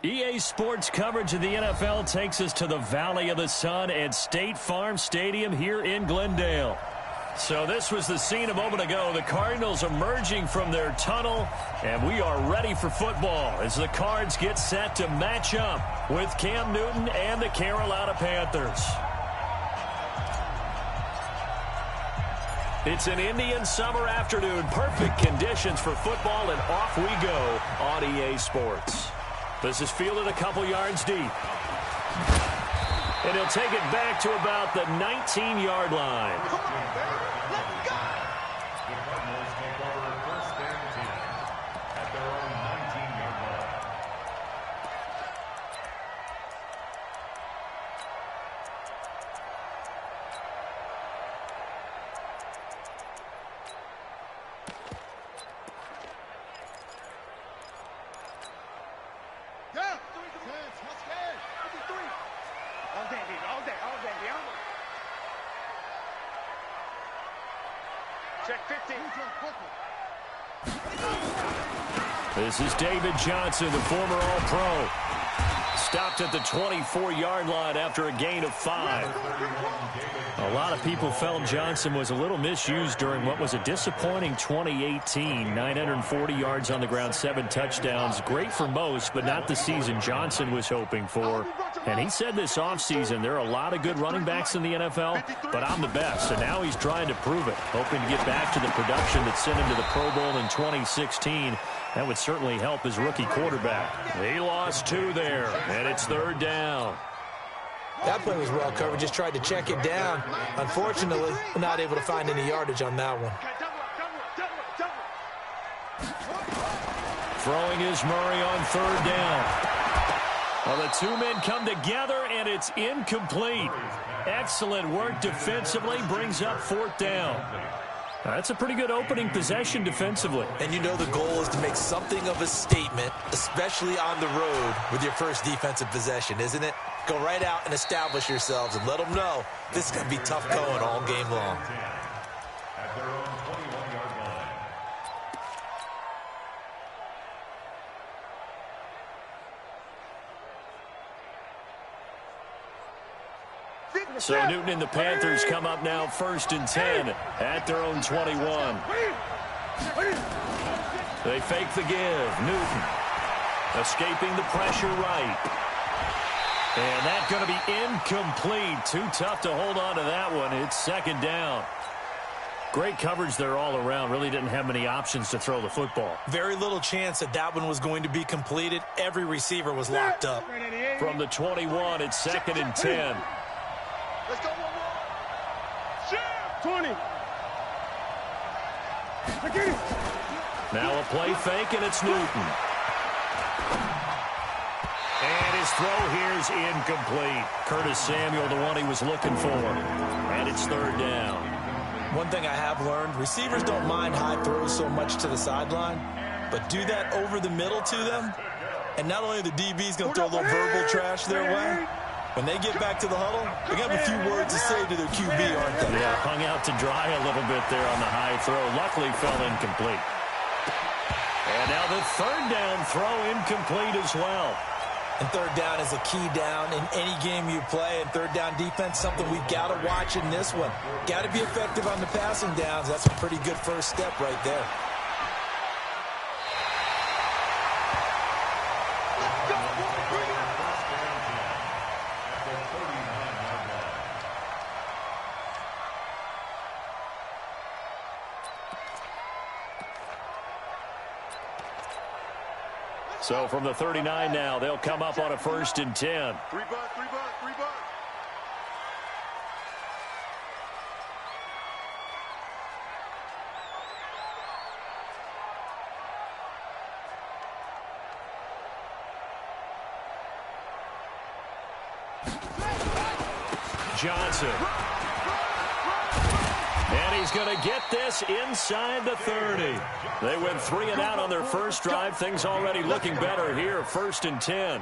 EA Sports coverage of the NFL takes us to the Valley of the Sun at State Farm Stadium here in Glendale. So this was the scene a moment ago. The Cardinals emerging from their tunnel, and we are ready for football as the Cards get set to match up with Cam Newton and the Carolina Panthers. It's an Indian summer afternoon. Perfect conditions for football, and off we go on EA Sports. This is fielded a couple yards deep. And he'll take it back to about the 19-yard line. Come on, man. Let's go. The Cardinals take over first and 10 at their own 19-yard line. Yeah. Let's go. 53. All day, baby. All day. All day. Yeah. Check 15. This is David Johnson, the former All-Pro. Stopped at the 24-yard line after a gain of 5. A lot of people felt Johnson was a little misused during what was a disappointing 2018. 940 yards on the ground, 7 touchdowns. Great for most, but not the season Johnson was hoping for. And he said this offseason, there are a lot of good running backs in the NFL, but I'm the best. And now he's trying to prove it, hoping to get back to the production that sent him to the Pro Bowl in 2016. That would certainly help his rookie quarterback. He lost 2 there, and it's 3rd down. That play was well covered, just tried to check it down. Unfortunately, we're not able to find any yardage on that one. Throwing is Murray on 3rd down. Well, the 2 men come together, and it's incomplete. Excellent work defensively, brings up 4th down. That's a pretty good opening possession defensively. And you know the goal is to make something of a statement, especially on the road with your first defensive possession, isn't it? Go right out and establish yourselves and let them know this is going to be tough going all game long. At their own 21-yard line. So Newton and the Panthers come up now 1st and 10 at their own 21. They fake the give. Newton escaping the pressure right. And that's going to be incomplete. Too tough to hold on to that one. It's 2nd down. Great coverage there all around. Really didn't have many options to throw the football. Very little chance that that one was going to be completed. Every receiver was locked up. From the 21, it's 2nd and 10. Let's go one more. 20. Now a play fake, and it's Newton. And his throw here is incomplete. Curtis Samuel, the one he was looking for. And it's 3rd down. One thing I have learned, receivers don't mind high throws so much to the sideline, but do that over the middle to them, and not only the DB's going to throw a little verbal trash their way, when they get back to the huddle, they got a few words to say to their QB, aren't they? Yeah, hung out to dry a little bit there on the high throw. Luckily fell incomplete. And now the 3rd down throw incomplete as well. And 3rd down is a key down in any game you play. And 3rd down defense, something we've got to watch in this one. Got to be effective on the passing downs. That's a pretty good first step right there. So from the 39 now, they'll come up on a 1st and 10. 3 bucks. Johnson. And And he's going to get this inside the 30. They went 3 and out on their first drive. Things already looking better here, 1st and 10.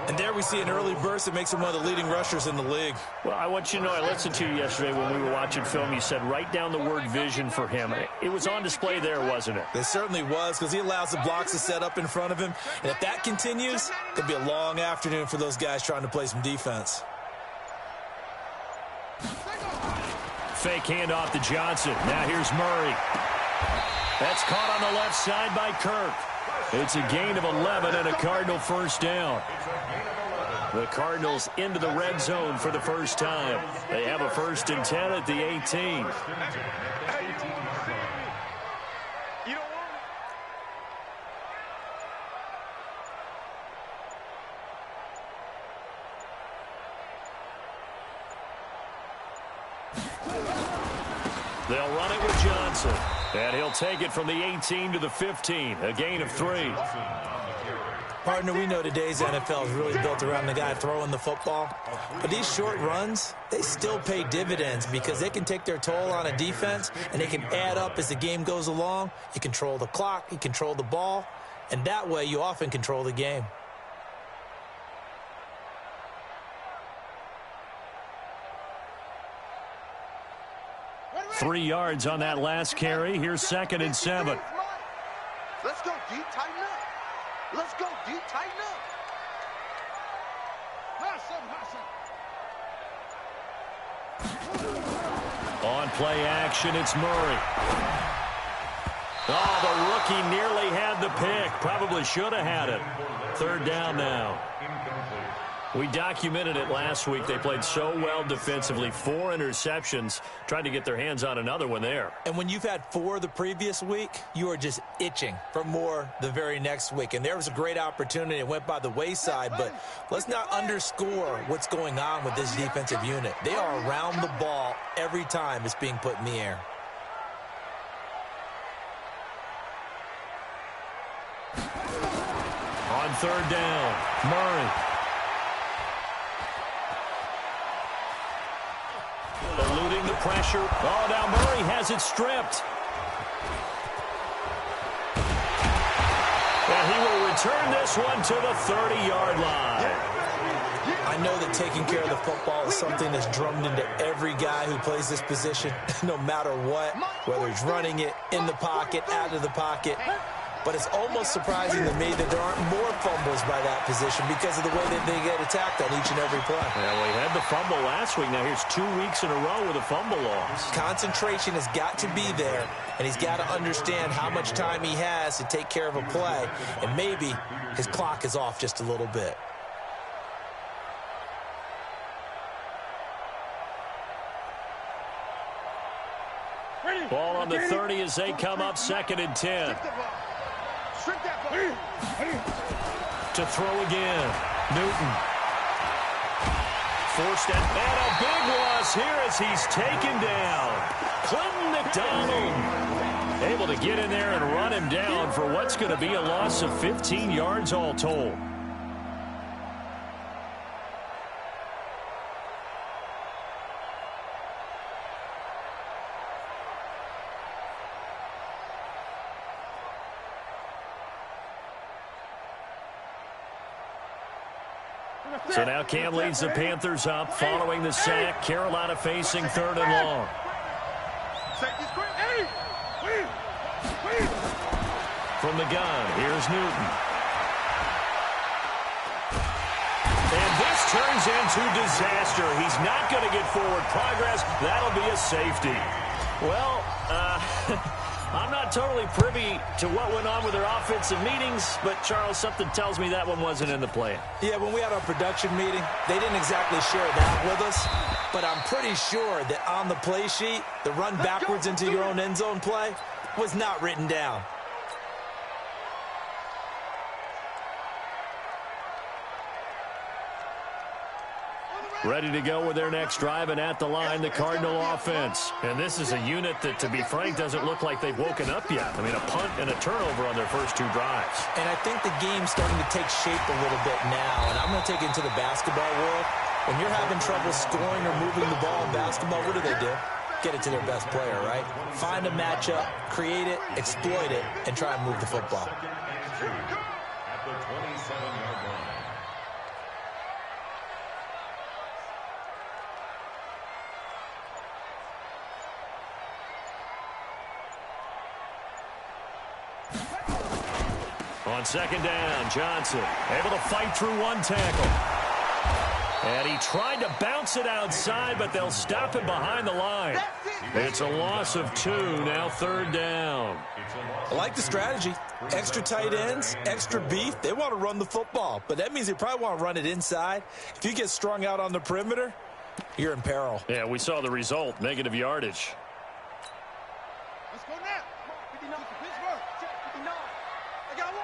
And there we see an early burst that makes him one of the leading rushers in the league. Well, I want you to know, I listened to you yesterday when we were watching film. You said write down the word vision for him. It was on display there, wasn't it? It certainly was, because he allows the blocks to set up in front of him. And if that continues, it'll be a long afternoon for those guys trying to play some defense. Fake handoff to Johnson. Now here's Murray. That's caught on the left side by Kirk. It's a gain of 11 and a Cardinal first down. The Cardinals into the red zone for the first time. They have a 1st and 10 at the 18. They'll run it with Johnson. And he'll take it from the 18 to the 15. A gain of 3. Partner, we know today's NFL is really built around the guy throwing the football. But these short runs, they still pay dividends because they can take their toll on a defense, and they can add up as the game goes along. You control the clock, you control the ball, and that way you often control the game. Three yards on that last carry. Here's 2nd and 7. Let's go deep, tighten up. Let's go deep, tighten up. On play action, it's Murray. Oh, the rookie nearly had the pick. Probably should have had it. 3rd down now. We documented it last week. They played so well defensively. 4 interceptions. Tried to get their hands on another one there. And when you've had 4 the previous week, you are just itching for more the very next week. And there was a great opportunity. It went by the wayside. But let's not underscore what's going on with this defensive unit. They are around the ball every time it's being put in the air. On 3rd down, Murray. Eluding the pressure. Oh, now Murray has it stripped. And he will return this one to the 30-yard line. I know that taking care of the football is something that's drummed into every guy who plays this position, no matter what, whether he's running it, in the pocket, out of the pocket. But it's almost surprising to me that there aren't more fumbles by that position because of the way that they get attacked on each and every play. Well, we had the fumble last week. Now here's 2 weeks in a row with a fumble loss. Concentration has got to be there, and he's got to understand how much time he has to take care of a play, and maybe his clock is off just a little bit. Ball on the 30 as they come up, 2nd and 10. To throw again, Newton. Forced and a big loss here as he's taken down. Clinton McDonald able to get in there and run him down for what's going to be a loss of 15 yards all told. So now Cam leads the Panthers up following the sack. Carolina facing 3rd and long. From the gun, here's Newton. And this turns into disaster. He's not going to get forward progress. That'll be a safety. Well, I'm not totally privy to what went on with their offensive meetings, but, Charles, something tells me that one wasn't in the plan. Yeah, when we had our production meeting, they didn't exactly share that with us, but I'm pretty sure that on the play sheet, the run backwards into your own end zone play was not written down. Ready to go with their next drive, and at the line, the Cardinal offense. And this is a unit that, to be frank, doesn't look like they've woken up yet. I mean, a punt and a turnover on their first 2 drives. And I think the game's starting to take shape a little bit now, and I'm going to take it into the basketball world. When you're having trouble scoring or moving the ball in basketball, what do? get it to their best player, right? Find a matchup, create it, exploit it, and try and move the football. At the 27-yard line. On second down, Johnson able to fight through one tackle. And he tried to bounce it outside, but they'll stop him behind the line. It's a loss of 2, now third down. I like the strategy. Extra tight ends, extra beef. They want to run the football, but that means they probably want to run it inside. If you get strung out on the perimeter, you're in peril. Yeah, we saw the result, negative yardage. Let's go now. 59 for Pittsburgh. Check 59. I got one.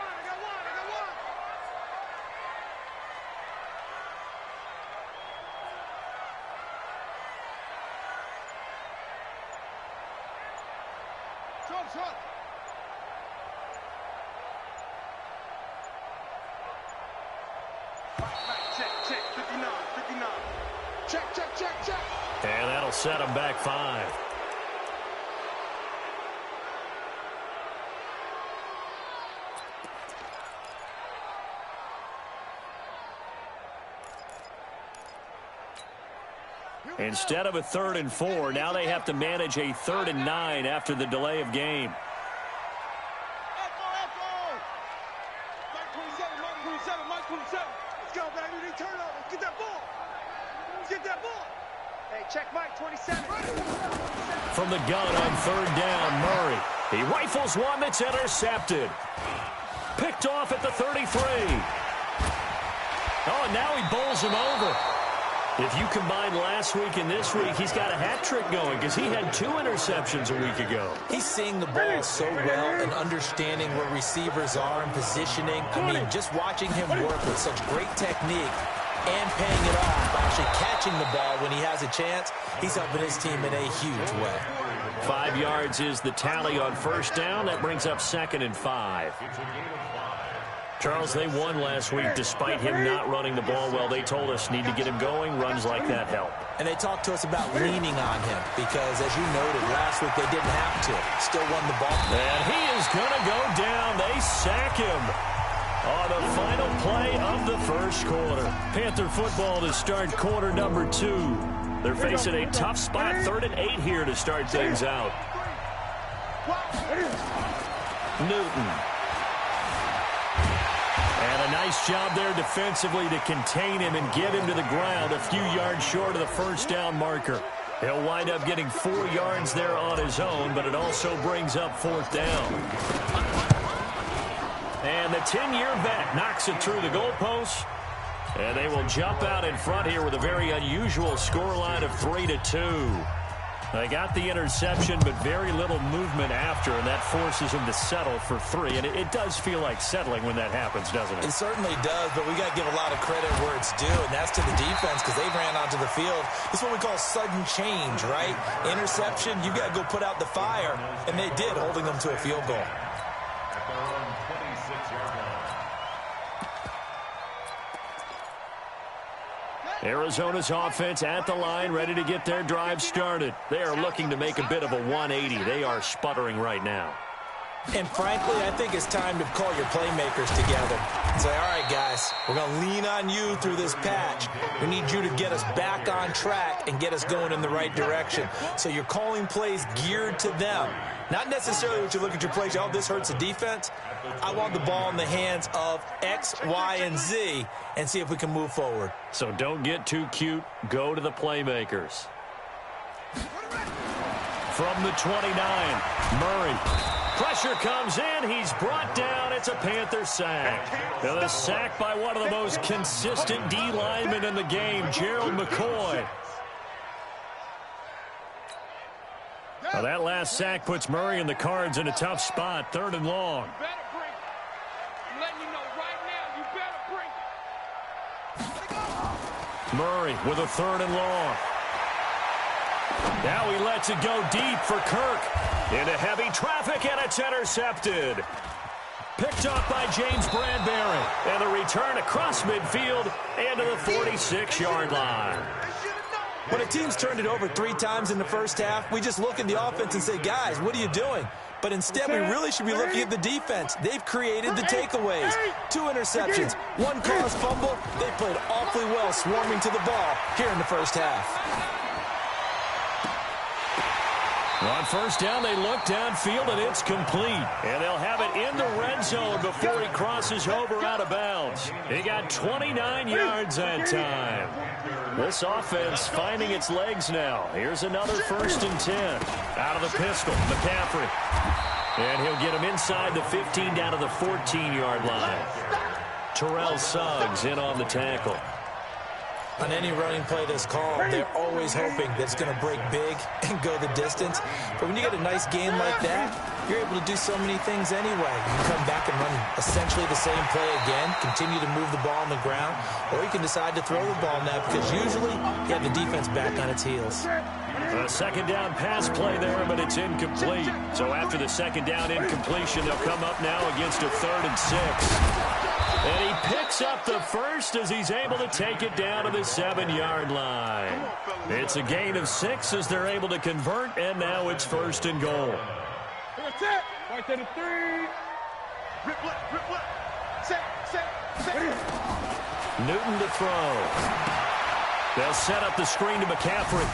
Truck. Check. 59. Check. And that'll set him back 5. Instead of a 3rd and 4, now they have to manage a 3rd and 9 after the delay of game. Echo. Mike 27. Let's go, baby. They turn over. Get that ball. Hey, check Mike 27. From the gun on 3rd down, Murray. He rifles one that's intercepted. Picked off at the 33. Oh, now he bowls him over. If you combine last week and this week, he's got a hat trick going because he had 2 interceptions a week ago. He's seeing the ball so well and understanding where receivers are and positioning. I mean, just watching him work with such great technique and paying it off by actually catching the ball when he has a chance, he's helping his team in a huge way. 5 yards is the tally on 1st down. That brings up 2nd and 5. Charles, they won last week despite him not running the ball well. They told us need to get him going. Runs like that help. And they talked to us about leaning on him because, as you noted, last week they didn't have to. Still won the ball. And he is going to go down. They sack him on the final play of the 1st quarter. Panther football to start quarter number 2. They're facing a tough spot, 3rd and 8 here to start things out. Newton. And a nice job there defensively to contain him and get him to the ground a few yards short of the 1st down marker. He'll wind up getting 4 yards there on his own, but it also brings up 4th down. And the 10-year vet knocks it through the goalpost. And they will jump out in front here with a very unusual scoreline of 3-2. They got the interception, but very little movement after, and that forces him to settle for 3. And it does feel like settling when that happens, doesn't it? It certainly does, but we got to give a lot of credit where it's due, and that's to the defense because they ran onto the field. This is what we call sudden change, right? Interception, you got to go put out the fire, and they did, holding them to a field goal. At their own 26-yard line. Arizona's offense at the line, ready to get their drive started. They are looking to make a bit of a 180. They are sputtering right now. And frankly, I think it's time to call your playmakers together and say, all right, guys, we're going to lean on you through this patch. We need you to get us back on track and get us going in the right direction. So you're calling plays geared to them. Not necessarily what you look at your plays, oh, this hurts the defense. I want the ball in the hands of X, Y, and Z and see if we can move forward. So don't get too cute. Go to the playmakers. From the 29, Murray. Pressure comes in. He's brought down. It's a Panther sack. Now the sack by one of the most consistent D linemen in the game, Gerald McCoy. Now that last sack puts Murray and the Cards in a tough spot, 3rd and long. Murray with a 3rd and long. Now he lets it go deep for Kirk. Into heavy traffic, and it's intercepted. Picked up by James Bradbury. And the return across midfield and to the 46-yard line. When a team's turned it over 3 times in the first half, we just look at the offense and say, guys, what are you doing? But instead, we really should be looking at the defense. They've created the takeaways. 2 interceptions, 1 caused fumble. They played awfully well swarming to the ball here in the first half. On first down, they look downfield, and it's complete. And they'll have it in the red zone before he crosses over out of bounds. He got 29 yards that time. This offense finding its legs now. Here's another 1st and 10. Out of the pistol, McCaffrey. And he'll get him inside the 15 down to the 14-yard line. Terrell Suggs in on the tackle. On any running play that's called, they're always hoping that it's going to break big and go the distance. But when you get a nice game like that, you're able to do so many things anyway. You can come back and run essentially the same play again, continue to move the ball on the ground, or you can decide to throw the ball now because usually you have the defense back on its heels. A 2nd down pass play there, but it's incomplete. So after the 2nd down incompletion, they'll come up now against a 3rd and 6. And he picks up the first as he's able to take it down to the 7-yard line. It's a gain of 6 as they're able to convert, and now it's 1st and goal. That's it. Right to the 3. Rip left. Set. Newton to throw. They'll set up the screen to McCaffrey.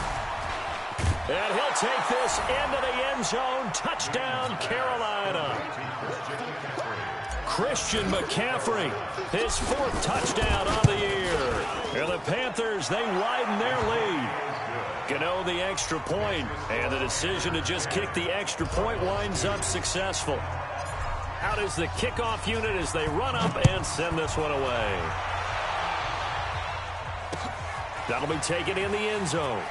And he'll take this into the end zone. Touchdown, Carolina. Christian McCaffrey, his 4th touchdown on the year. And the Panthers, they widen their lead. Gano the extra point, and the decision to just kick the extra point winds up successful. Out is the kickoff unit as they run up and send this one away. That'll be taken in the end zone.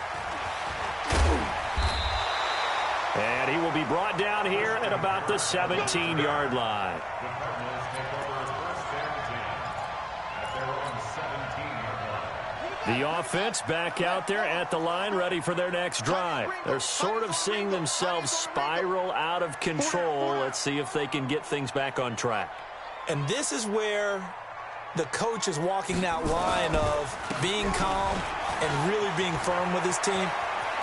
And he will be brought down here at about the 17-yard line. The offense back out there at the line, ready for their next drive. They're sort of seeing themselves spiral out of control. Let's see if they can get things back on track. And this is where the coach is walking that line of being calm and really being firm with his team.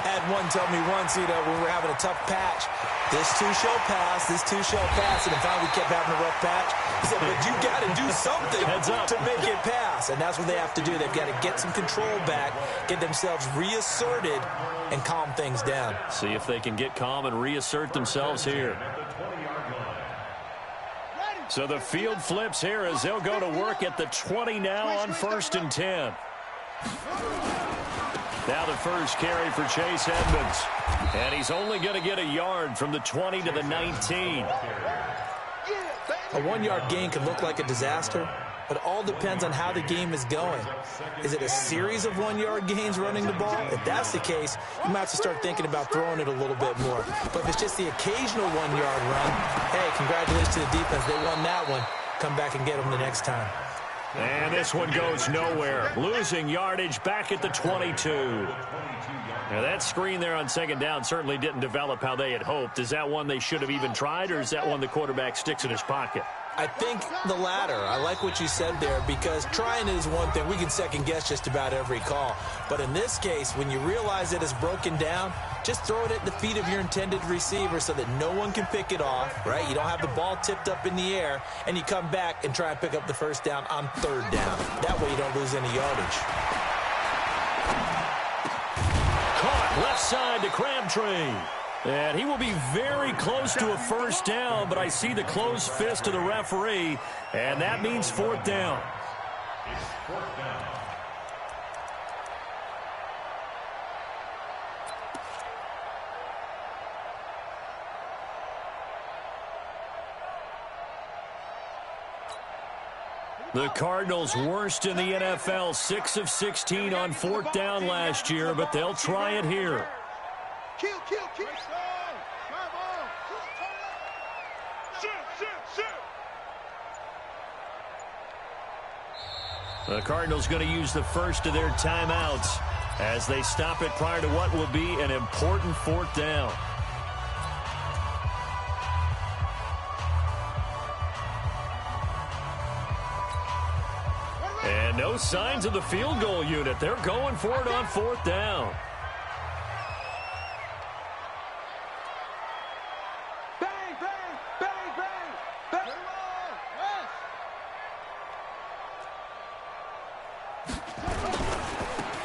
Had one tell me once, when we were having a tough patch, this too shall pass, this too shall pass, and finally we kept having a rough patch. He said, but you got to do something to make it pass, and that's what they have to do. They've got to get some control back, get themselves reasserted, and calm things down. See if they can get calm and reassert themselves here. So the field flips here as they'll go to work at the 20 now on 1st and 10. Now the first carry for Chase Edmonds. And he's only going to get a yard from the 20 to the 19. A 1-yard gain can look like a disaster, but it all depends on how the game is going. Is it a series of 1-yard gains running the ball? If that's the case, you might have to start thinking about throwing it a little bit more. But if it's just the occasional 1-yard run, hey, congratulations to the defense. They won that one. Come back and get them the next time. And this one goes nowhere. Losing yardage back at the 22. Now that screen there on 2nd down certainly didn't develop how they had hoped. Is that one they should have even tried, or is that one the quarterback sticks in his pocket? I think the latter. I like what you said there, because trying it is one thing. We can second-guess just about every call. But in this case, when you realize that it's broken down, just throw it at the feet of your intended receiver so that no one can pick it off, right? You don't have the ball tipped up in the air, and you come back and try and pick up the 1st down on 3rd down. That way you don't lose any yardage. Caught left side to Crabtree. And he will be very close to a 1st down, but I see the closed fist of the referee, and that means 4th down. The Cardinals worst in the NFL, 6 of 16 on 4th down last year, but they'll try it here. Kill. The Cardinals going to use the first of their timeouts as they stop it prior to what will be an important 4th down. And no signs of the field goal unit. They're going for it on 4th down.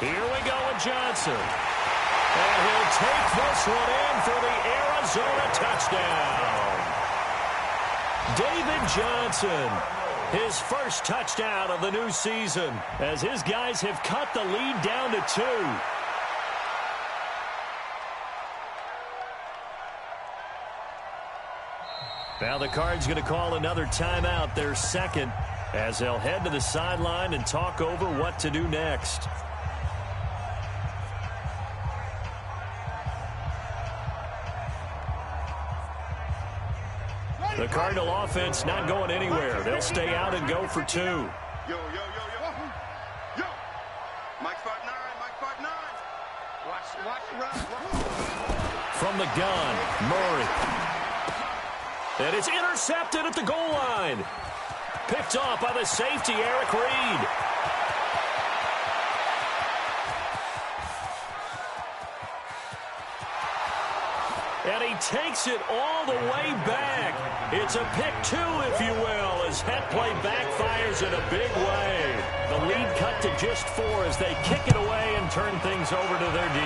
Here we go with Johnson. And he'll take this one in for the Arizona touchdown. David Johnson, his first touchdown of the new season, as his guys have cut the lead down to 2. Now the Cards going to call another timeout, their second, as they'll head to the sideline and talk over what to do next. The Cardinal offense not going anywhere. They'll stay out and go for 2. Yo, yo, yo, yo. Yo. Mike 5'9", Mike 5'9". Watch the run. From the gun, Murray. And it's intercepted at the goal line. Picked off by the safety, Eric Reed. And he takes it all the way back. It's a pick 2, if you will, as head play backfires in a big way. The lead cut to just 4 as they kick it away and turn things over to their D.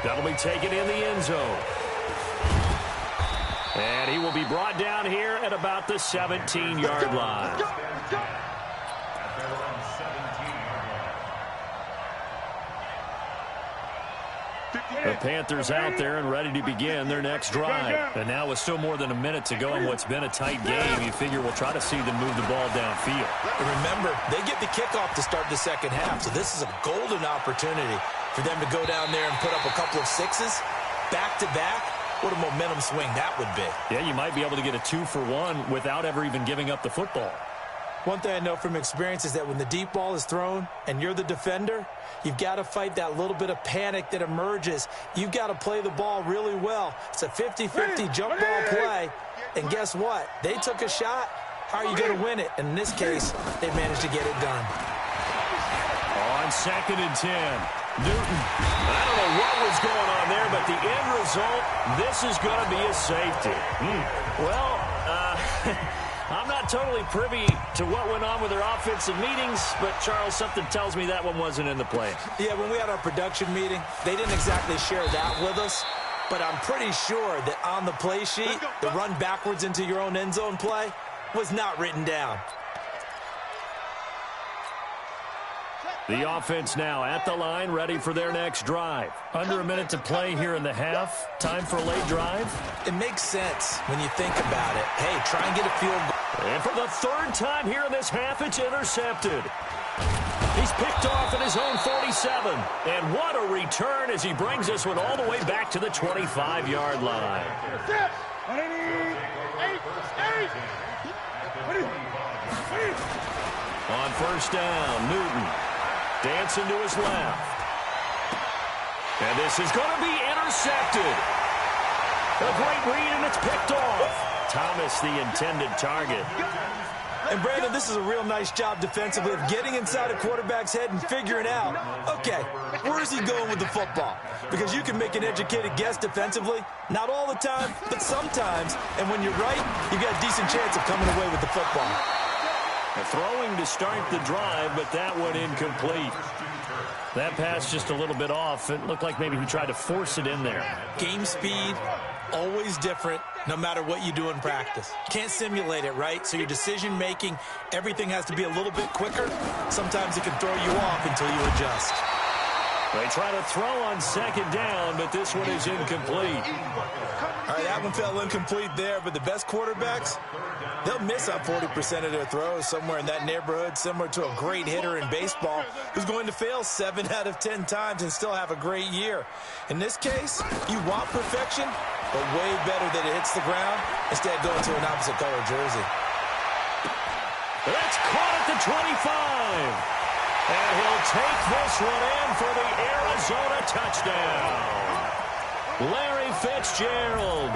That'll be taken in the end zone. And he will be brought down here at about the 17-yard line. The Panthers out there and ready to begin their next drive. And now with still more than a minute to go in what's been a tight game, you figure we'll try to see them move the ball downfield. And remember, they get the kickoff to start the second half, so this is a golden opportunity for them to go down there and put up a couple of 6s back-to-back. What a momentum swing that would be. Yeah, you might be able to get a 2-for-1 without ever even giving up the football. One thing I know from experience is that when the deep ball is thrown and you're the defender, you've got to fight that little bit of panic that emerges. You've got to play the ball really well. It's a 50-50 jump ball play. And guess what? They took a shot. How are you going to win it? And in this case, they managed to get it done. On 2nd and 10. Newton. I don't know what was going on there, but the end result, this is going to be a safety. Well, I'm not totally privy to what went on with their offensive meetings, but, Charles, something tells me that one wasn't in the play. Yeah, when we had our production meeting, they didn't exactly share that with us, but I'm pretty sure that on the play sheet, the run backwards into your own end zone play was not written down. The offense now at the line, ready for their next drive. Under a minute to play here in the half. Time for a late drive. It makes sense when you think about it. Hey, try and get a field goal. And for the 3rd time here in this half, it's intercepted. He's picked off at his own 47. And what a return as he brings this one all the way back to the 25-yard line. On 1st down, Newton. Dancing to his left. And this is going to be intercepted. A great read, and it's picked off. Thomas, the intended target. And, Brandon, this is a real nice job defensively of getting inside a quarterback's head and figuring out, okay, where is he going with the football? Because you can make an educated guess defensively. Not all the time, but sometimes. And when you're right, you've got a decent chance of coming away with the football. Throwing to start the drive, but that one incomplete. That pass just a little bit off. It looked like maybe he tried to force it in there. Game speed, always different, no matter what you do in practice. Can't simulate it, right? So your decision-making, everything has to be a little bit quicker. Sometimes it can throw you off until you adjust. They try to throw on 2nd down, but this one is incomplete. All right, that one fell incomplete there, but the best quarterbacks, they'll miss on 40% of their throws, somewhere in that neighborhood, similar to a great hitter in baseball who's going to fail 7 out of 10 times and still have a great year. In this case, you want perfection, but way better that it hits the ground instead of going to an opposite color jersey. That's caught at the 25. And he'll take this one in for the Arizona touchdown. Larry Fitzgerald,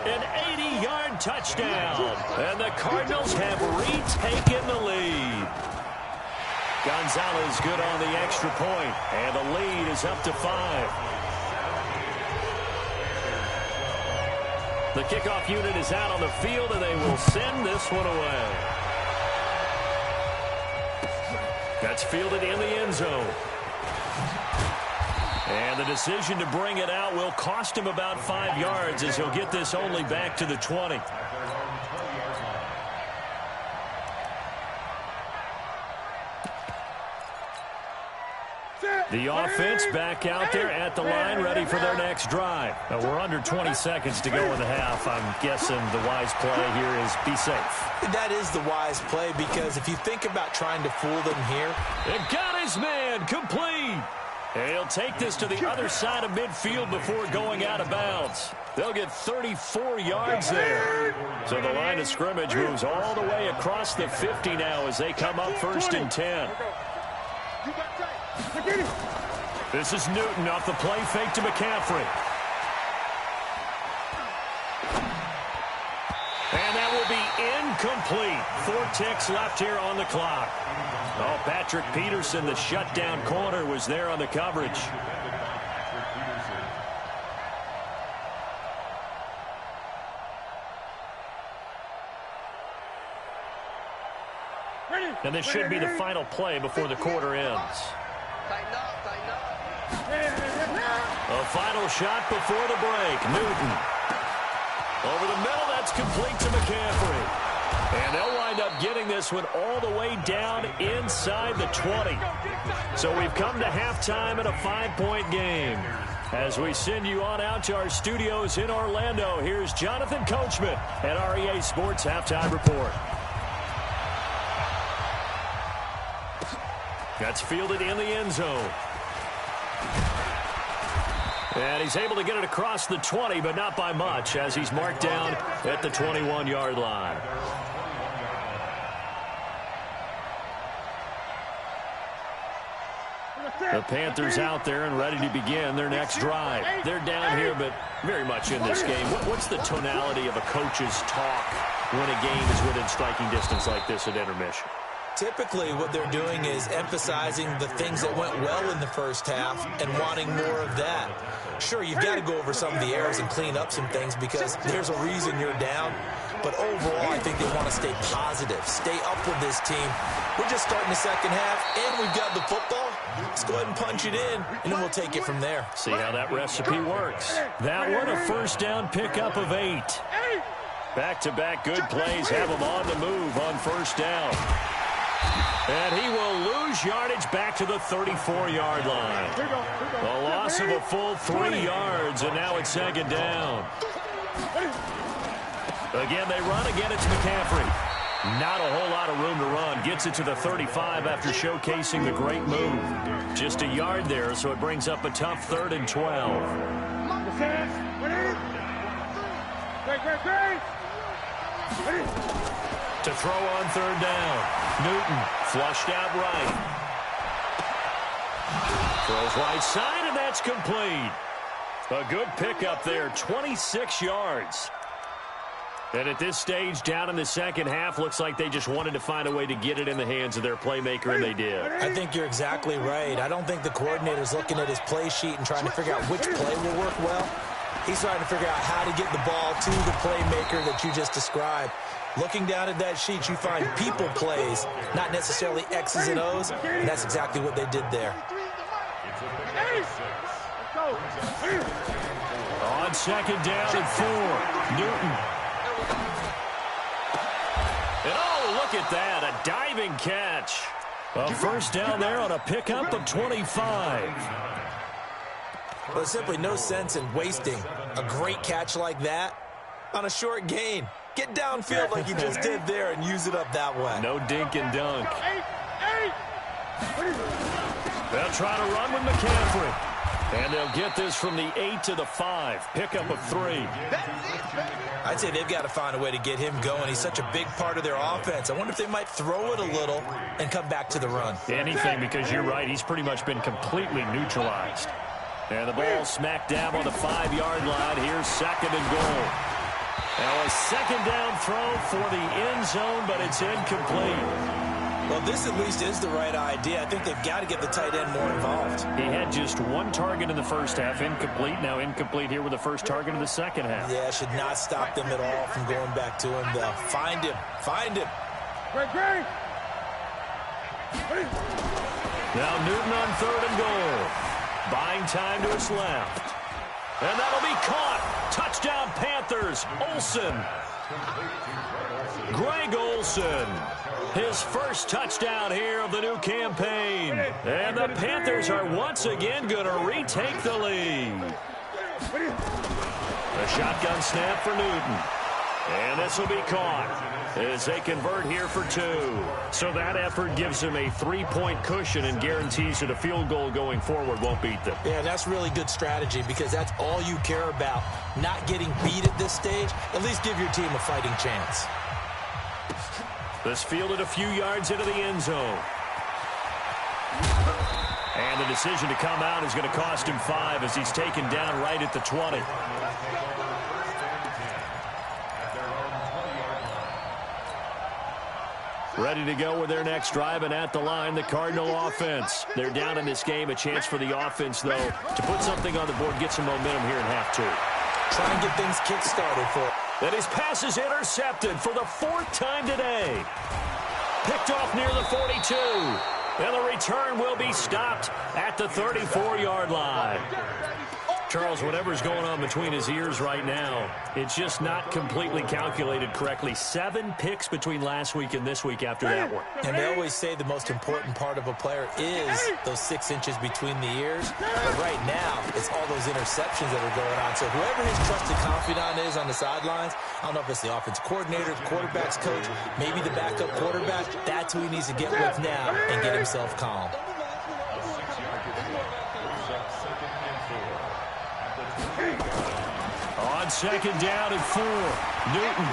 an 80-yard touchdown. And the Cardinals have retaken the lead. Gonzalez good on the extra point, and the lead is up to 5. The kickoff unit is out on the field, and they will send this one away. That's fielded in the end zone. And the decision to bring it out will cost him about 5 yards as he'll get this only back to the 20. The offense back out there at the line, ready for their next drive. We're under 20 seconds to go in the half. I'm guessing the wise play here is be safe. That is the wise play, because if you think about trying to fool them here. It got his man complete. And he'll take this to the other side of midfield before going out of bounds. They'll get 34 yards there. So the line of scrimmage moves all the way across the 50 now as they come up 1st and 10. This is Newton off the play fake to McCaffrey. And that will be incomplete. 4 ticks left here on the clock. Oh, Patrick Peterson, the shutdown corner, was there on the coverage. And this should be the final play before the quarter ends. A final shot before the break. Newton. Over the middle, that's complete to McCaffrey. And they'll wind up getting this one all the way down inside the 20. So we've come to halftime in a 5-point game. As we send you on out to our studios in Orlando, here's Jonathan Coachman at REA Sports Halftime Report. That's fielded in the end zone. And he's able to get it across the 20, but not by much, as he's marked down at the 21-yard line. The Panthers out there and ready to begin their next drive. They're down here, but very much in this game. What's the tonality of a coach's talk when a game is within striking distance like this at intermission? Typically, what they're doing is emphasizing the things that went well in the first half and wanting more of that. Sure, you've got to go over some of the errors and clean up some things because there's a reason you're down. But overall, I think they want to stay positive, stay up with this team. We're just starting the second half, and we've got the football. Let's go ahead and punch it in, and then we'll take it from there. See how that recipe works. That one, a first down pickup of 8. Back-to-back good plays have him on the move on first down. And he will lose yardage back to the 34-yard line. A loss of a full 3 yards, and now it's second down. Again, they run. Again, it's McCaffrey. Not a whole lot of room to run. Gets it to the 35 after showcasing the great move. Just a yard there, so it brings up a tough 3rd and 12. To throw on 3rd down. Newton flushed out right. Throws right side, and that's complete. A good pickup there, 26 yards. And at this stage, down in the second half, looks like they just wanted to find a way to get it in the hands of their playmaker, and they did. I think you're exactly right. I don't think the coordinator's looking at his play sheet and trying to figure out which play will work well. He's trying to figure out how to get the ball to the playmaker that you just described. Looking down at that sheet, you find people plays, not necessarily X's and O's, and that's exactly what they did there. On second down and 4, Newton. And oh, look at that, a diving catch. A first down there on a pickup of 25. Well, there's simply no sense in wasting a great catch like that on a short gain. Get downfield like you just did there and use it up that way. No dink and dunk. They'll try to run with McCaffrey. And they'll get this from the 8 to the 5. Pickup of 3. I'd say they've got to find a way to get him going. He's such a big part of their offense. I wonder if they might throw it a little and come back to the run. Anything, because you're right. He's pretty much been completely neutralized. And the ball smack dab on the 5-yard line. Here's 2nd and goal. Now a second down throw for the end zone, but it's incomplete. Well, this at least is the right idea. I think they've got to get the tight end more involved. He had just 1 target in the first half, incomplete. Now incomplete here with the first target in the second half. Yeah, should not stop them at all from going back to him, though. Find him. Find him. Now Newton on 3rd and goal. Buying time to his left. And that'll be caught. Touchdown Panthers. Olsen. Greg Olsen. His first touchdown here of the new campaign. And the Panthers are once again going to retake the lead. A shotgun snap for Newton. And this will be caught as they convert here for 2. So that effort gives them a 3-point cushion and guarantees that a field goal going forward won't beat them. Yeah, that's really good strategy because that's all you care about. Not getting beat at this stage. At least give your team a fighting chance. This fielded a few yards into the end zone. And the decision to come out is going to cost him 5 as he's taken down right at the 20. Ready to go with their next drive, and at the line, the Cardinal offense. They're down in this game. A chance for the offense, though, to put something on the board, get some momentum here in half 2. Try and get things kick-started for it. And his pass is intercepted for the 4th time today. Picked off near the 42. And the return will be stopped at the 34-yard line. Charles, whatever's going on between his ears right now, it's just not completely calculated correctly. 7 picks between last week and this week after that one. And they always say the most important part of a player is those 6 inches between the ears. But right now, it's all those interceptions that are going on. So whoever his trusted confidant is on the sidelines, I don't know if it's the offensive coordinator, the quarterback's coach, maybe the backup quarterback, that's who he needs to get with now and get himself calm. On 2nd down and 4, Newton.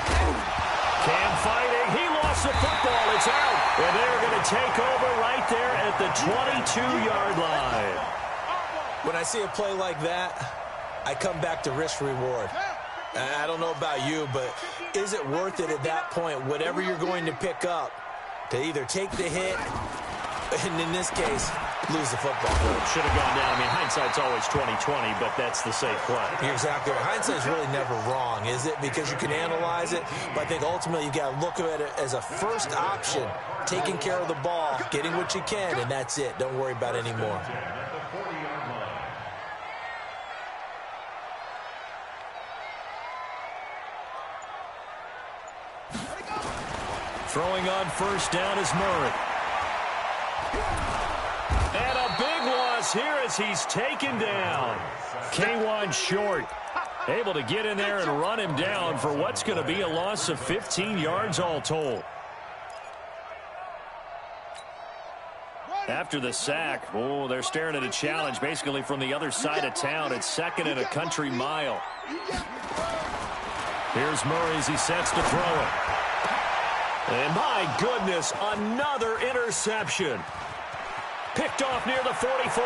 Cam fighting. He lost the football. It's out. And they're going to take over right there at the 22-yard line. When I see a play like that, I come back to risk-reward. I don't know about you, but is it worth it at that point, whatever you're going to pick up, to either take the hit, and in this case, lose the football? Should have gone down. I mean, hindsight's always 20/20, but that's the safe play. You're exactly right. Hindsight's really never wrong, is it? Because you can analyze it, but I think ultimately you got to look at it as a first option, taking care of the ball, getting what you can, and that's it. Don't worry about it anymore. Throwing on 1st down is Murray. And a big loss here as he's taken down. K1 short. Able to get in there and run him down for what's going to be a loss of 15 yards all told. After the sack, oh, they're staring at a challenge basically from the other side of town. It's 2nd and a country mile. Here's Murray as he sets to throw it. And my goodness, another interception. Picked off near the 44.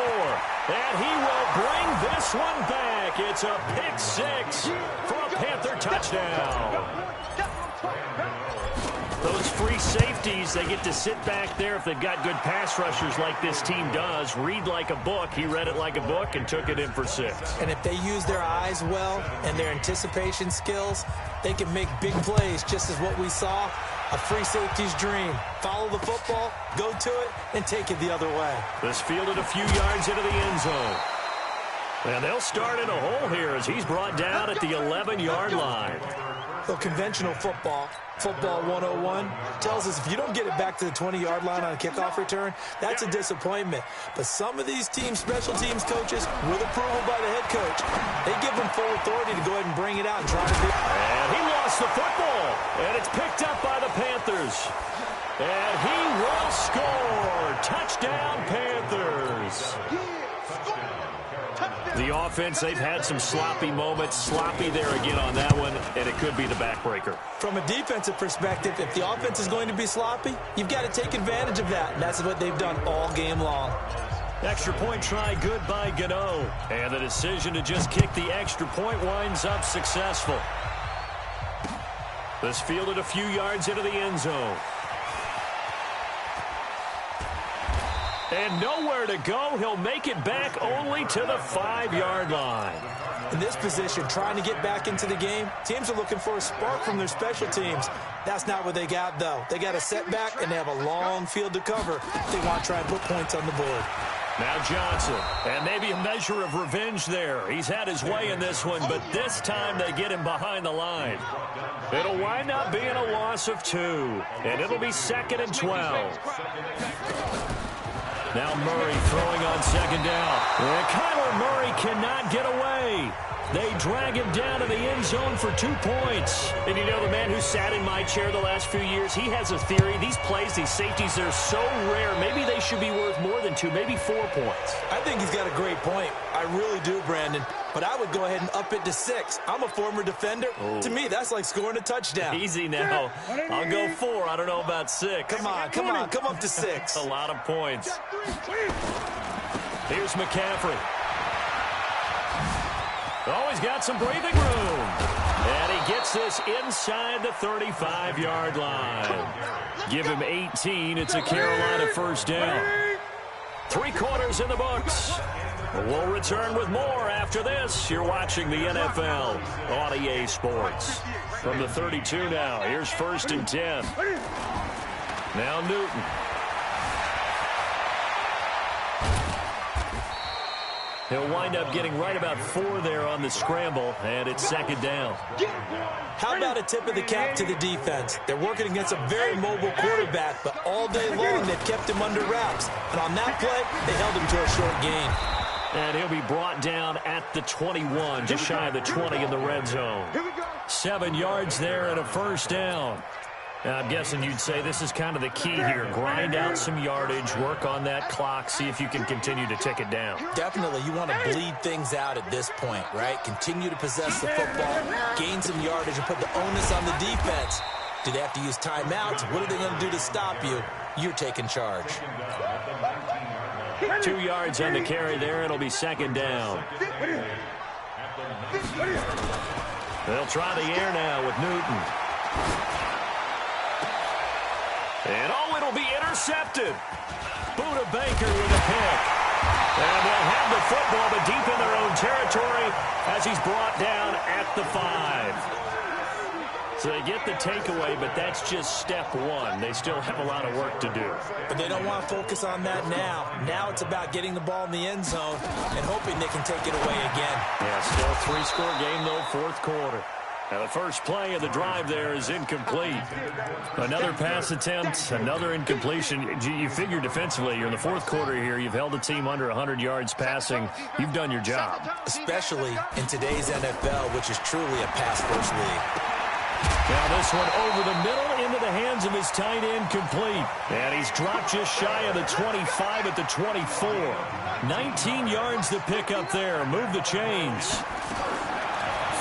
And he will bring this one back. It's a pick 6 for a Panther touchdown. Those free safeties, they get to sit back there if they've got good pass rushers like this team does. Read like a book. He read it like a book and took it in for 6. And if they use their eyes well and their anticipation skills, they can make big plays, just as what we saw. A free safety's dream. Follow the football, go to it, and take it the other way. This fielded a few yards into the end zone. And they'll start in a hole here as he's brought down at the 11-yard line. So conventional football 101, tells us if you don't get it back to the 20-yard line on a kickoff return, that's a disappointment. But some of these teams, special teams coaches, with approval by the head coach, they give them full authority to go ahead and bring it out and try to do it. And he lost the football, and it's picked up by the Panthers. And he will score. Touchdown, Panthers. The offense, they've had some sloppy moments. Sloppy there again on that one, and it could be the backbreaker. From a defensive perspective, if the offense is going to be sloppy, you've got to take advantage of that, and that's what they've done all game long. Extra point try good by Gano. And the decision to just kick the extra point winds up successful. This fielded a few yards into the end zone. And nowhere to go. He'll make it back only to the 5-yard line. In this position, trying to get back into the game, teams are looking for a spark from their special teams. That's not what they got, though. They got a setback, and they have a long field to cover if they want to try and put points on the board. Now Johnson, and maybe a measure of revenge there. He's had his way in this one, but this time they get him behind the line. It'll wind up being a loss of 2, and it'll be 2nd and 12. Now Murray throwing on 2nd down. And Kyler Murray cannot get away. They drag him down to the end zone for 2 points. And you know, the man who sat in my chair the last few years, he has a theory. These plays, these safeties, they're so rare. Maybe they should be worth more than 2, maybe 4 points. I think he's got a great point. I really do, Brandon. But I would go ahead and up it to 6. I'm a former defender. To me, that's like scoring a touchdown. Easy now. I'll go 4. I don't know about 6. Come on. Come up to 6. A lot of points. Here's McCaffrey. Oh, he's got some breathing room. And he gets this inside the 35-yard line. Give him 18. It's a Carolina first down. 3 quarters in the books. We'll return with more after this. You're watching the NFL on EA Sports. From the 32 now, here's 1st and 10. Now Newton. He'll wind up getting right about 4 there on the scramble, and it's 2nd down. How about a tip of the cap to the defense? They're working against a very mobile quarterback, but all day long they've kept him under wraps. And on that play, they held him to a short gain. And he'll be brought down at the 21, just shy of the 20 in the red zone. 7 yards there and a first down. Now, I'm guessing you'd say this is kind of the key here. Grind out some yardage, work on that clock, see if you can continue to tick it down. Definitely. You want to bleed things out at this point, right? Continue to possess the football, gain some yardage, and put the onus on the defense. Do they have to use timeouts? What are they going to do to stop you? You're taking charge. 2 yards on the carry there. It'll be 2nd down. They'll try the air now with Newton. And, it'll be intercepted. Buda Baker with a pick. And they'll have the football, but deep in their own territory as he's brought down at the 5. So they get the takeaway, but that's just step 1. They still have a lot of work to do. But they don't want to focus on that now. Now it's about getting the ball in the end zone and hoping they can take it away again. Yeah, still 3-score game, though, 4th quarter. Now the first play of the drive there is incomplete. Another pass attempt, another incompletion. You figure defensively, you're in the 4th quarter here. You've held a team under 100 yards passing. You've done your job. Especially in today's NFL, which is truly a pass-first league. Now this one over the middle into the hands of his tight end, complete. And he's dropped just shy of the 25 at the 24. 19 yards to pick up there. Move the chains.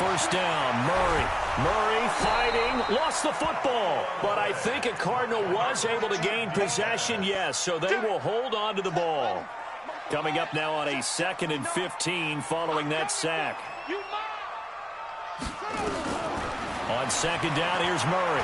First down, Murray. Murray fighting, lost the football. But I think a Cardinal was able to gain possession, yes, so they will hold on to the ball. Coming up now on a 2nd and 15 following that sack. On 2nd down, here's Murray.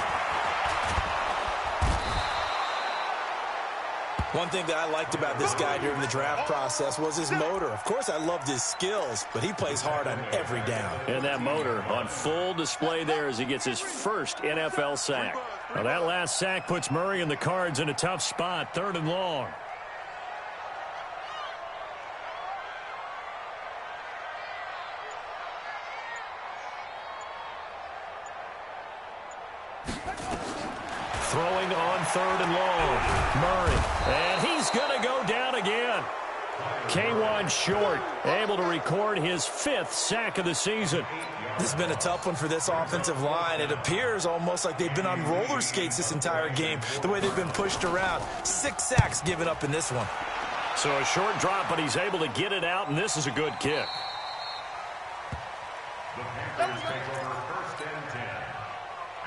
One thing that I liked about this guy during the draft process was his motor. Of course, I loved his skills, but he plays hard on every down. And that motor on full display there as he gets his first NFL sack. Now that last sack puts Murray and the Cards in a tough spot, 3rd and long. Throwing on 3rd and long. Murray. And he's going to go down again. K1 short. Able to record his 5th sack of the season. This has been a tough one for this offensive line. It appears almost like they've been on roller skates this entire game, the way they've been pushed around. 6 sacks given up in this one. So a short drop, but he's able to get it out, and this is a good kick. The Panthers take over 1st and 10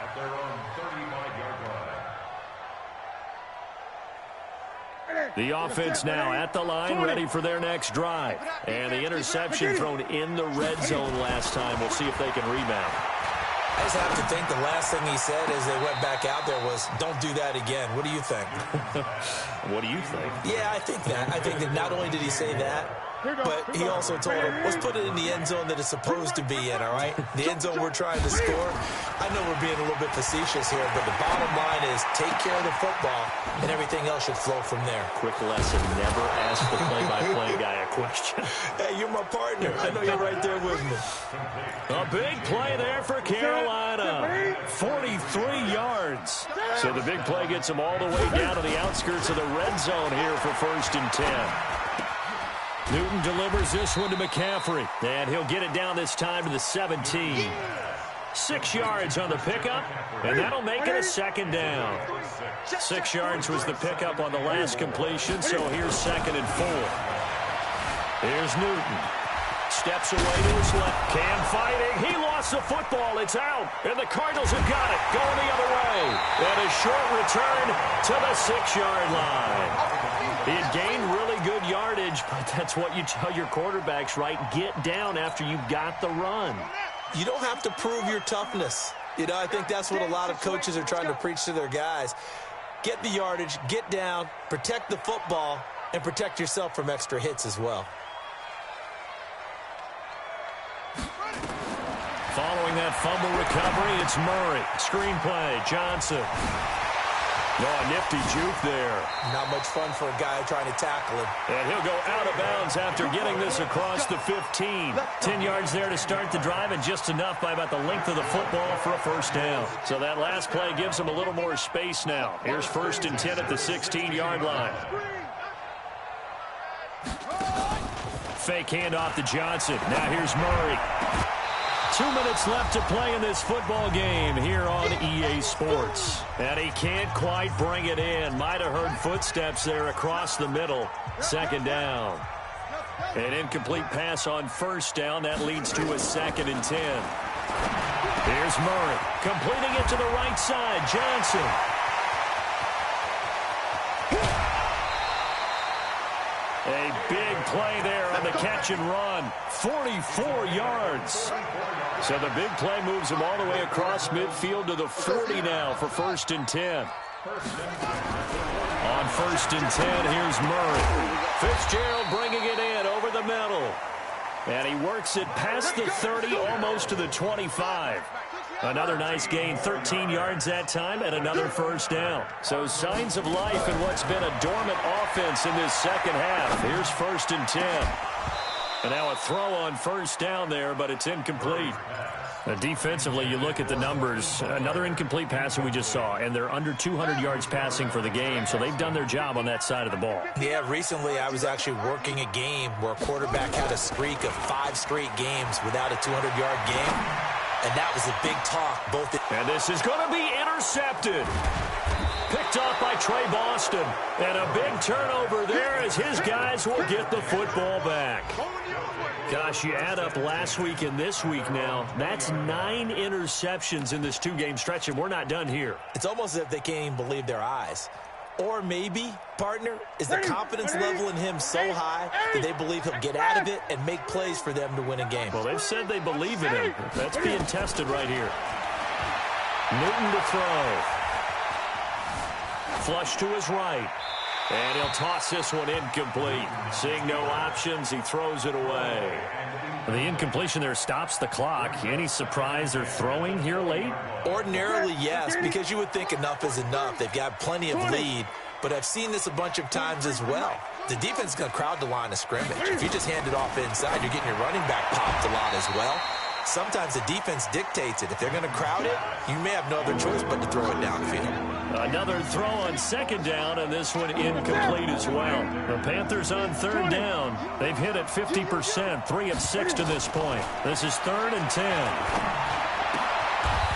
at their own 35-yard line. The offense now at the line, ready for their next drive. And the interception thrown in the red zone last time. We'll see if they can rebound. I just have to think the last thing he said as they went back out there was, don't do that again. What do you think? What do you think? Yeah, I think that. I think that not only did he say that, but he also told him, let's put it in the end zone that it's supposed to be in, all right? The end zone we're trying to score. I know we're being a little bit facetious here, but the bottom line is take care of the football, and everything else should flow from there. Quick lesson, never ask the play-by-play guy a question. Hey, you're my partner. I know you're right there with me. A big play there for Carolina. 43 yards. So the big play gets them all the way down to the outskirts of the red zone here for 1st and 10. Newton delivers this one to McCaffrey, and he'll get it down this time to the 17. 6 yards on the pickup, and that'll make it a 2nd down. 6 yards was the pickup on the last completion, so here's 2nd and 4. Here's Newton. Steps away to his left. Cam fighting. He lost the football. It's out, and the Cardinals have got it. Going the other way. And a short return to the 6-yard line. He had gained really good yardage, but that's what you tell your quarterbacks, right? Get down after you've got the run. You don't have to prove your toughness. You know, I think that's what a lot of coaches are trying to preach to their guys. Get the yardage, get down, protect the football, and protect yourself from extra hits as well. Following that fumble recovery, it's Murray. Screenplay, Johnson. Oh, a nifty juke there. Not much fun for a guy trying to tackle him. And he'll go out of bounds after getting this across the 15. 10 yards there to start the drive, and just enough by about the length of the football for a 1st down. So that last play gives him a little more space now. Here's 1st and 10 at the 16-yard line. Fake handoff to Johnson. Now here's Murray. 2 minutes left to play in this football game here on EA Sports. And he can't quite bring it in. Might have heard footsteps there across the middle. 2nd down. An incomplete pass on 1st down. That leads to a 2nd and 10. Here's Murray. Completing it to the right side. Johnson. A big play there on the catch and run. 44 yards. So the big play moves him all the way across midfield to the 40 now for 1st and 10. On 1st and 10, here's Murray. Fitzgerald bringing it in over the middle. And he works it past the 30, almost to the 25. Another nice gain, 13 yards that time, and another 1st down. So signs of life in what's been a dormant offense in this 2nd half. Here's 1st and 10. And now a throw on 1st down there, but it's incomplete. Defensively, you look at the numbers. Another incomplete passing we just saw, and they're under 200 yards passing for the game, so they've done their job on that side of the ball. Yeah, recently I was actually working a game where a quarterback had a streak of 5 straight games without a 200-yard game, and that was a big talk. And this is going to be intercepted. Picked off by Trey Boston. And a big turnover there as his guys will get the football back. Gosh, you add up last week and this week now. That's 9 interceptions in this 2-game stretch, and we're not done here. It's almost as if they can't even believe their eyes. Or maybe, partner, is the confidence level in him so high that they believe he'll get out of it and make plays for them to win a game. Well, they've said they believe in him. That's being tested right here. Newton to throw. Flush to his right. And he'll toss this one incomplete. Seeing no options, he throws it away. The incompletion there stops the clock. Any surprise they're throwing here late? Ordinarily, yes, because you would think enough is enough. They've got plenty of lead, but I've seen this a bunch of times as well. The defense is going to crowd the line of scrimmage. If you just hand it off inside, you're getting your running back popped a lot as well. Sometimes the defense dictates it. If they're going to crowd it, you may have no other choice but to throw it downfield. Another throw on 2nd down, and this one incomplete as well. The Panthers on 3rd down. They've hit it 50%, 3 of 6 to this point. This is 3rd and 10.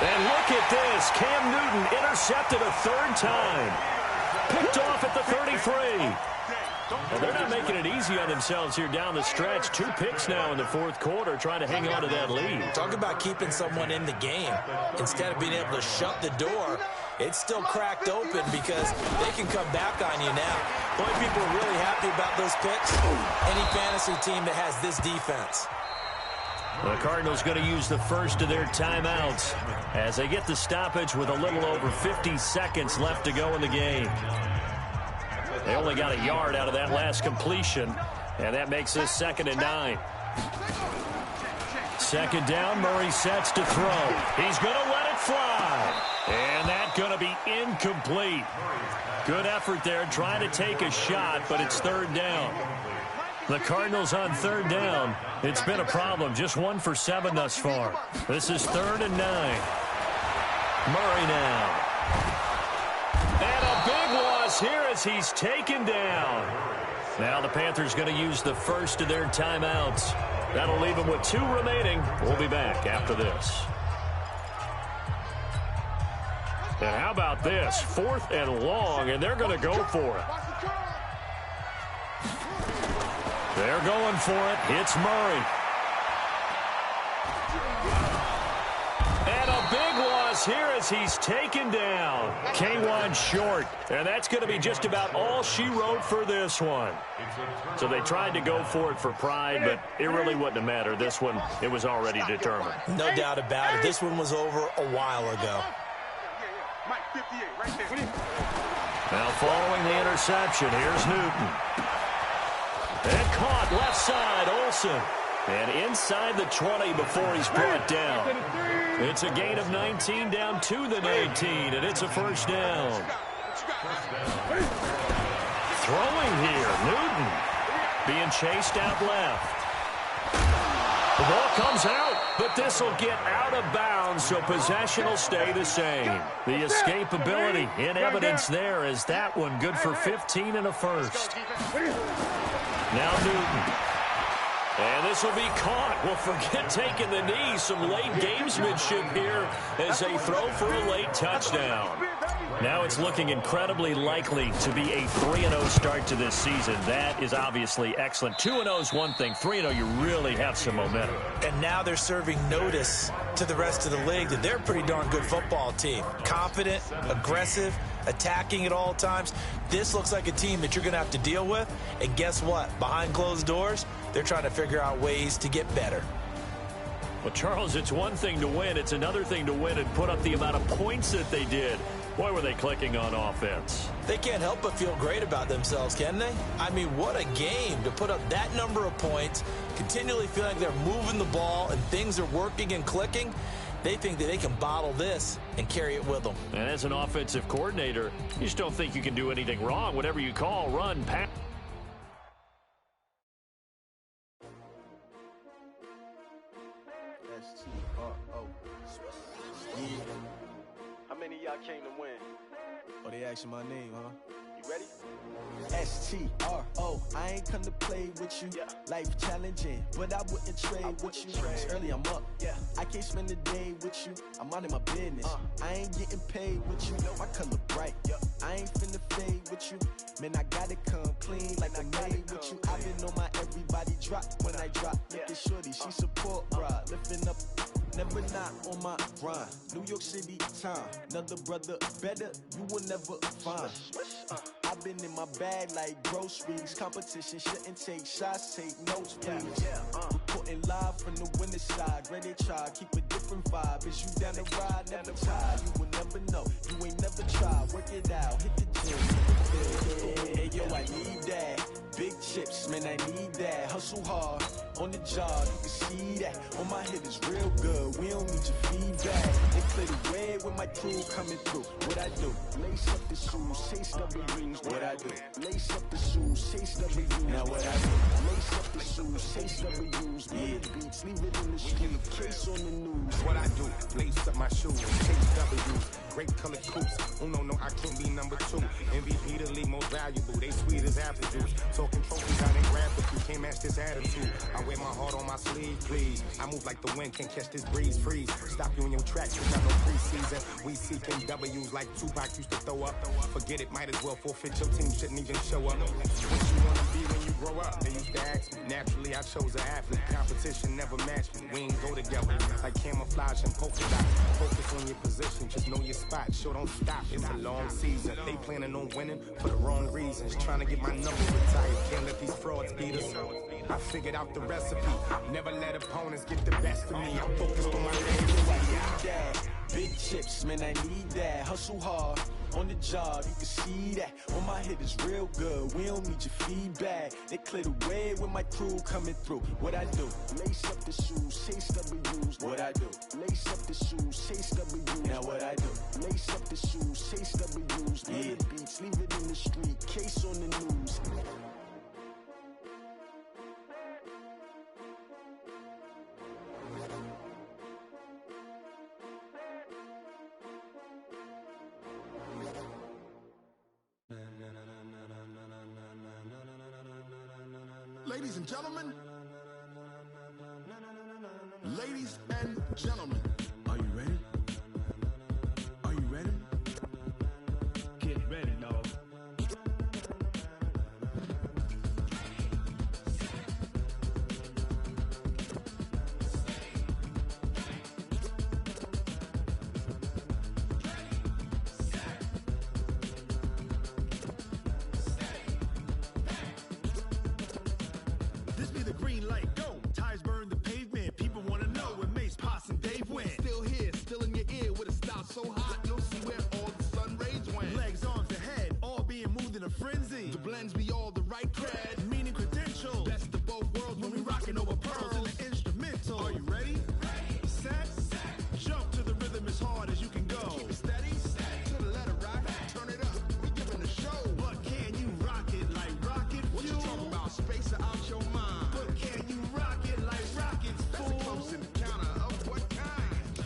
And look at this. Cam Newton intercepted a 3rd time. Picked off at the 33. Well, they're not making it easy on themselves here down the stretch. 2 picks now in the 4th quarter, trying to hang on to that lead. Talk about keeping someone in the game. Instead of being able to shut the door, it's still cracked open because they can come back on you now. Boy, people are really happy about those picks. Any fantasy team that has this defense. The Cardinals going to use the first of their timeouts as they get the stoppage with a little over 50 seconds left to go in the game. They only got a yard out of that last completion. And that makes this 2nd and 9. 2nd down, Murray sets to throw. He's going to let it fly. And that's going to be incomplete. Good effort there, trying to take a shot, but it's 3rd down. The Cardinals on 3rd down. It's been a problem, just 1 for 7 thus far. This is 3rd and 9. Murray now. And a big loss here as he's taken down. Now the Panthers going to use the first of their timeouts. That'll leave them with 2 remaining. We'll be back after this. And how about this? 4th and long, and they're going to go for it. They're going for it. It's Murray. And a big loss here as he's taken down. K1 short. And that's going to be just about all she wrote for this one. So they tried to go for it for pride, but it really wouldn't have mattered. This one, it was already determined. No doubt about it. This one was over a while ago. Now following the interception, here's Newton. And caught left side, Olsen. And inside the 20 before he's brought down. It's a gain of 19 down to the 19, and it's a 1st down. Throwing here, Newton. Being chased out left. The ball comes out, but this will get out of bounds, so possession will stay the same. The escapability in evidence there as that one good for 15 and a 1st. Now Newton. And this will be caught. Well, forget taking the knee. Some late gamesmanship here as they throw for a late touchdown. Now it's looking incredibly likely to be a 3-0 start to this season. That is obviously excellent. 2-0 is one thing. 3-0, you really have some momentum. And now they're serving notice to the rest of the league that they're a pretty darn good football team. Confident, aggressive, attacking at all times. This looks like a team that you're going to have to deal with. And guess what? Behind closed doors, they're trying to figure out ways to get better. Well, Charles, it's one thing to win. It's another thing to win and put up the amount of points that they did. Boy, were they clicking on offense. They can't help but feel great about themselves, can they? I mean, what a game to put up that number of points, continually feel like they're moving the ball and things are working and clicking. They think that they can bottle this and carry it with them. And as an offensive coordinator, you just don't think you can do anything wrong. Whatever you call, run, pass. How many of y'all came to win? Oh, they asking my name, huh? You ready? S-T-R-O, I ain't come to play with you. Yeah. Life challenging, but I wouldn't trade with you. It's early, I'm up. Yeah. I can't spend the day with you. I'm minding my business. I ain't getting paid with you. My color bright. Yeah. I ain't finna fade with you. Man, I gotta come clean like I'm made with you. I've been on my everybody drop when I drop. Look at shorty, she support, bruh. Lifting up. Never not on my grind. New York City time. Another brother better, you will never find. I've been in my bag like groceries. Competition shouldn't take shots, take notes, please. Reporting live from the winning side. Ready to try, keep a different vibe. Is you down the ride, never tired. You will never know, you ain't never tried. Work it out, hit the gym. Hey, yo, I need that. Big chips, man, I need that. Hustle hard, on the job, you can see that. On my head is real good, we don't need your feedback. They clear the way with my crew coming through. What I do? Lace up the shoes, chase W's. What I do? Lace up the shoes, chase W's. Now what I do? Lace up the shoes, chase W's. Big beats, leave it in the street, case on the news. What I do? Lace up my shoes, chase W's. Great color coops. Oh no, I can't be number 2. MVP the league most valuable. They sweet as apple juice. Talking trophies, I didn't grab but you can't match this attitude. I wear my heart on my sleeve, please. I move like the wind, can't catch this breeze, freeze. Stop you in your tracks, you got no preseason. We seeking W's like Tupac used to throw up. Forget it, might as well forfeit. Your team shouldn't even show up. What you wanna be when you grow up? They used to ask me. Naturally, I chose an athlete. Competition never matched me. We ain't go together like camouflage and polka dot. Focus on your position, just know your spot. Sure, don't stop. It's a long season. They planning on winning for the wrong reasons. Trying to get my number retired. Can't let these frauds beat us. I figured out the recipe. Never let opponents get the best of me. I'm focused on my name. Big chips, man, I need that. Hustle hard, on the job, you can see that. On my head is real good, we don't need your feedback. They clear the way with my crew coming through. What I do? Lace up the shoes, chase W's. What I do? Lace up the shoes, chase W's. Now what I do? Lace up the shoes, chase W's. Yeah, beats, leave it in the street, case on the news. Ladies and gentlemen, ladies and gentlemen, are you ready? Are you ready? Get ready, dog. This be the green light, go. Tires burn the pavement. People wanna know where Mace, Potts, and Dave went. Still here, still in your ear with a style so hot, you'll see where all the sun rays went. Legs, arms, ahead, all being moved in a frenzy. The blends be all the right cred, Meaning credentials. best of both worlds When we rockin' over pearls in the instrumental. Are you ready? Set, jump to the rhythm as hard as you can go. Keep it steady, to the letter right, turn it up, we giving the show. But can you rock it like rocket What you fuel? talking about, space out your mind? But can you rock it like rockets, That's a fool? close encounter of what kind?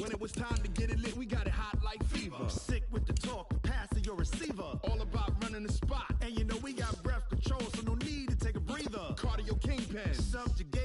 When it was time to get it lit, we got it hot like fever. Sick with the talk, pass to your receiver. All about running the spot, And you know we got breath control, so no need to take a breather. cardio kingpin. Subjugate